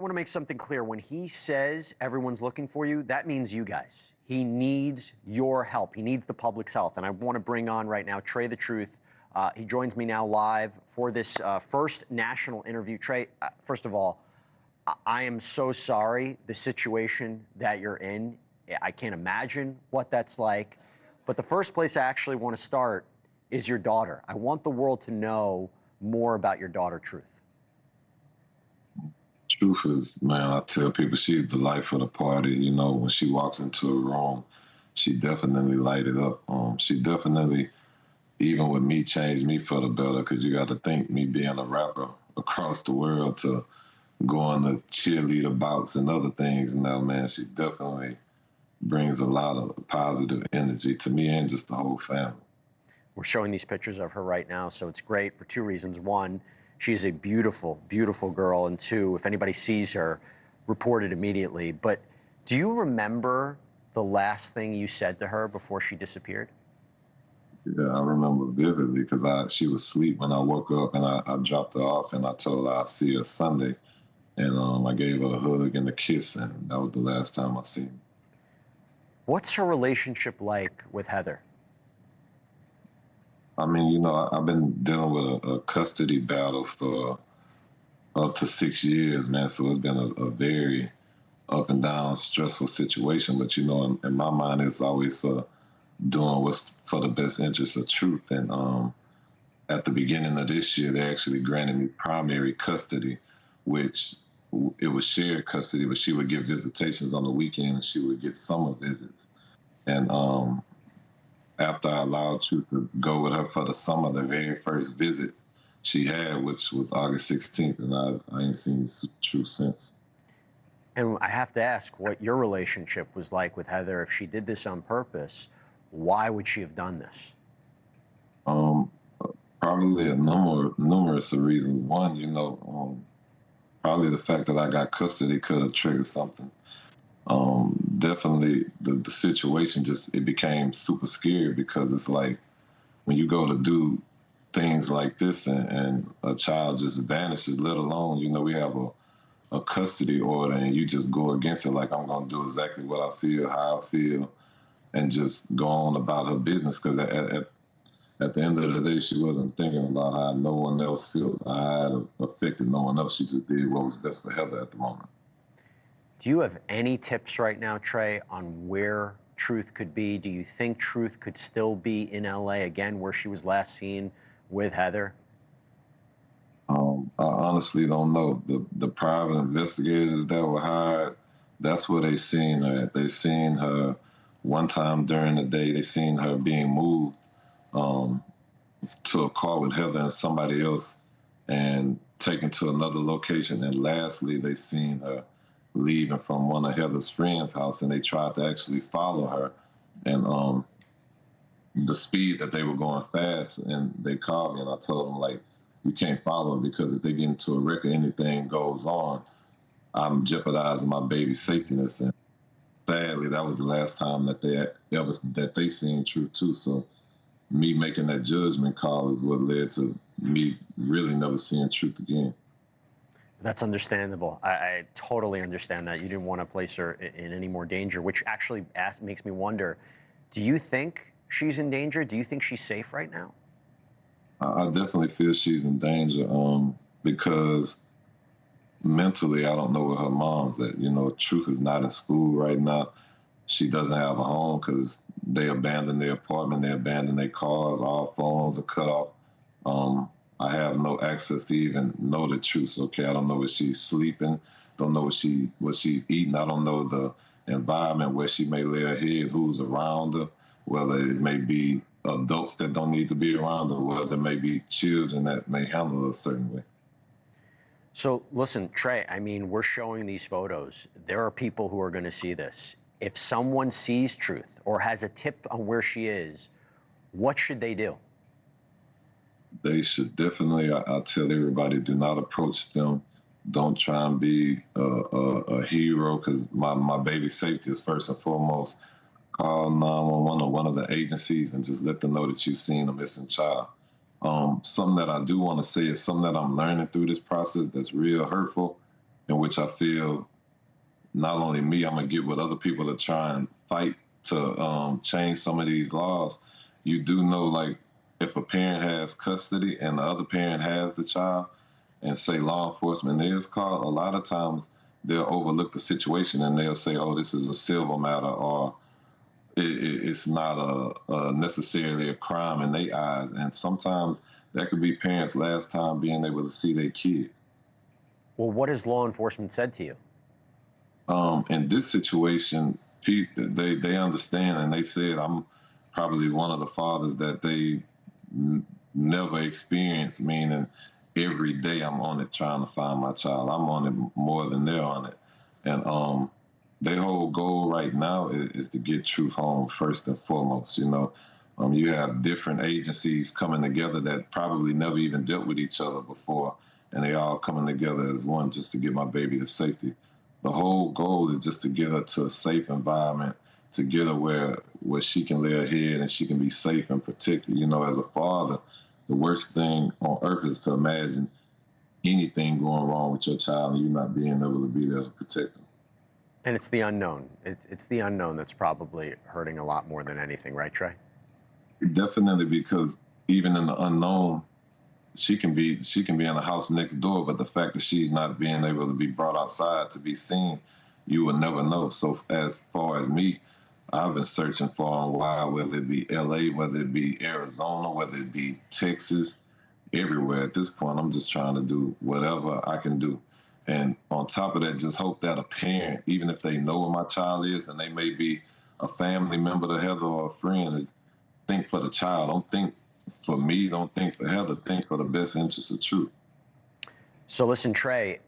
I want to make something clear. When he says everyone's looking for you, that means you guys. He needs your help. He needs the public's help. And I want to bring on right now Trae the Truth. He joins me now live for this first national interview. Trae, first of all, I am so sorry the situation that you're in. I can't imagine what that's like. But the first place I actually want to start is your daughter. I want the world to know more about your daughter, Truth. Truth is, man, I tell people she's the life of the party. You know, when she walks into a room, she definitely light it up. She definitely, even with me, changed me for the better, because you got to think, me being a rapper across the world to going to cheerleader bouts and other things now, man, she definitely brings a lot of positive energy to me and just the whole family. We're showing these pictures of her right now, so it's great for two reasons. One, she's a beautiful, beautiful girl. And two, if anybody sees her, report it immediately. But do you remember the last thing you said to her before she disappeared? Yeah, I remember vividly, because she was asleep when I woke up, and I dropped her off, and I told her I'd see her Sunday. And I gave her a hug and a kiss, and that was the last time I seen her. What's her relationship like with Heather? I mean, you know, I've been dealing with a custody battle for up to 6 years, man. So it's been a very up and down, stressful situation. But, you know, in my mind, it's always for doing what's for the best interest of Truth. And at the beginning of this year, they actually granted me primary custody, which it was shared custody, but she would get visitations on the weekend and she would get summer visits. And after I allowed Truth to go with her for the summer, the very first visit she had, which was August 16th, and I ain't seen Truth since. And I have to ask what your relationship was like with Heather. If she did this on purpose, why would she have done this? Probably numerous of reasons. One, you know, probably the fact that I got custody could have triggered something. Definitely the situation it became super scary, because it's like when you go to do things like this and a child just vanishes, let alone, you know, we have a custody order and you just go against it like I'm going to do exactly what I feel, how I feel, and just go on about her business. Because at the end of the day, she wasn't thinking about how no one else feels, how it affected no one else. She just did what was best for Heather at the moment. Do you have any tips right now, Trae, on where Truth could be? Do you think Truth could still be in LA again, where she was last seen with Heather? I honestly don't know. The private investigators that were hired, that's where they seen her at. They seen her one time during the day. They seen her being moved to a car with Heather and somebody else and taken to another location. And lastly, they seen her leaving from one of Heather's friends' house, and they tried to actually follow her. And the speed that they were going fast, and they called me, and I told them, like, you can't follow them, because if they get into a wreck or anything goes on, I'm jeopardizing my baby's safety. And sadly, that was the last time that they seen Truth too. So me making that judgment call is what led to me really never seeing Truth again. That's understandable. I totally understand that. You didn't want to place her in any more danger, which actually makes me wonder, do you think she's in danger? Do you think she's safe right now? I definitely feel she's in danger, because mentally, I don't know where her mom's at. You know, Truth is not in school right now. She doesn't have a home because they abandoned their apartment, they abandoned their cars, all phones are cut off. I have no access to even know the truth. Okay, I don't know where she's sleeping, don't know what she's eating. I don't know the environment where she may lay her head, who's around her, whether it may be adults that don't need to be around her, whether it may be children that may handle her a certain way. So listen, Trae, I mean, we're showing these photos. There are people who are going to see this. If someone sees Truth or has a tip on where she is, what should they do? They should definitely, I tell everybody, do not approach them. Don't try and be a hero, because my baby's safety is first and foremost. Call 911 or one of the agencies and just let them know that you've seen a missing child. Something that I do want to say is something that I'm learning through this process that's real hurtful in which I feel not only me, I'm gonna get with other people to try and fight to change some of these laws. You do know, like, if a parent has custody and the other parent has the child, and say law enforcement is called, a lot of times they'll overlook the situation and they'll say, "Oh, this is a civil matter," or it's not necessarily a crime in their eyes. And sometimes that could be parents' last time being able to see their kid. Well, what has law enforcement said to you? In this situation, Pete, they understand, and they said I'm probably one of the fathers that they never experienced, meaning every day I'm on it trying to find my child. I'm on it more than they're on it. And their whole goal right now is to get truth home first and foremost. You have different agencies coming together that probably never even dealt with each other before, and they all coming together as one just to get my baby to safety. The whole goal is just to get her to a safe environment, to get her where she can lay her head and she can be safe and protected. As a father, the worst thing on earth is to imagine anything going wrong with your child and you not being able to be there to protect them. And it's the unknown. It's the unknown that's probably hurting a lot more than anything, right, Trae? Definitely, because even in the unknown, she can be in the house next door, but the fact that she's not being able to be brought outside to be seen, you will never know. So as far as me, I've been searching for a while, whether it be LA, whether it be Arizona, whether it be Texas, everywhere. At this point, I'm just trying to do whatever I can do. And on top of that, just hope that a parent, even if they know where my child is and they may be a family member to Heather or a friend, is think for the child. Don't think for me, don't think for Heather, think for the best interest of truth. So listen, Trae,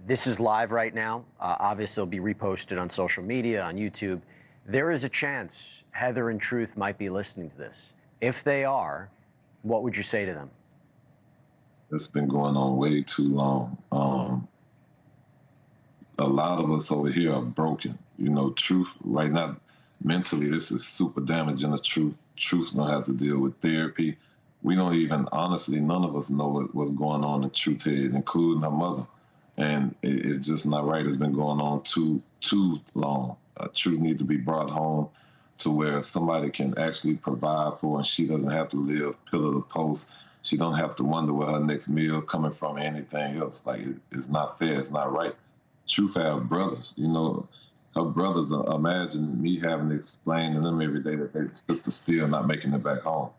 this is live right now. Obviously, it'll be reposted on social media, on YouTube. There is a chance Heather and Truth might be listening to this. If they are, what would you say to them? It's been going on way too long. A lot of us over here are broken. Truth right now, mentally, this is super damaging. The truth don't have to deal with therapy. We don't even, honestly, none of us know what's going on in Truth's head, including her mother. And it's just not right. It's been going on too long. Truth needs to be brought home to where somebody can actually provide for her and she doesn't have to live pillar to post. She don't have to wonder where her next meal coming from or anything else. Like, it's not fair. It's not right. Truth have brothers. Her brothers, imagine me having to explain to them every day that their sister's still not making it back home.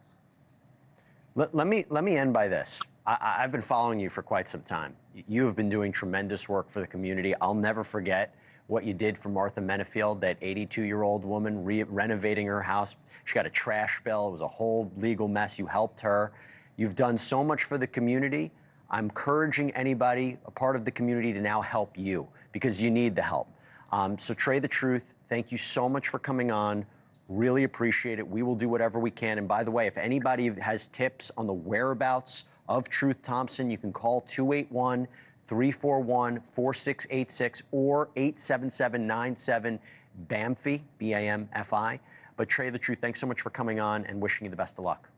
Let me end by this. I've been following you for quite some time. You have been doing tremendous work for the community. I'll never forget what you did for Martha Benefield, that 82-year-old woman renovating her house. She got a trash bill. It was a whole legal mess. You helped her. You've done so much for the community. I'm encouraging anybody, a part of the community, to now help you because you need the help. So Trae the Truth, thank you so much for coming on. Really appreciate it. We will do whatever we can. And by the way, if anybody has tips on the whereabouts of Truth Thompson, you can call 281-341-4686 or 877-97-BAMFI, B-A-M-F-I. But Trae the Truth, thanks so much for coming on and wishing you the best of luck.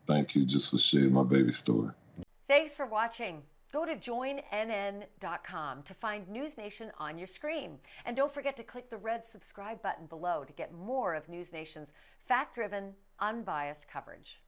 Thank you just for sharing my baby story. Thanks for watching. Go to joinnn.com to find NewsNation on your screen. And don't forget to click the red subscribe button below to get more of NewsNation's fact-driven, unbiased coverage.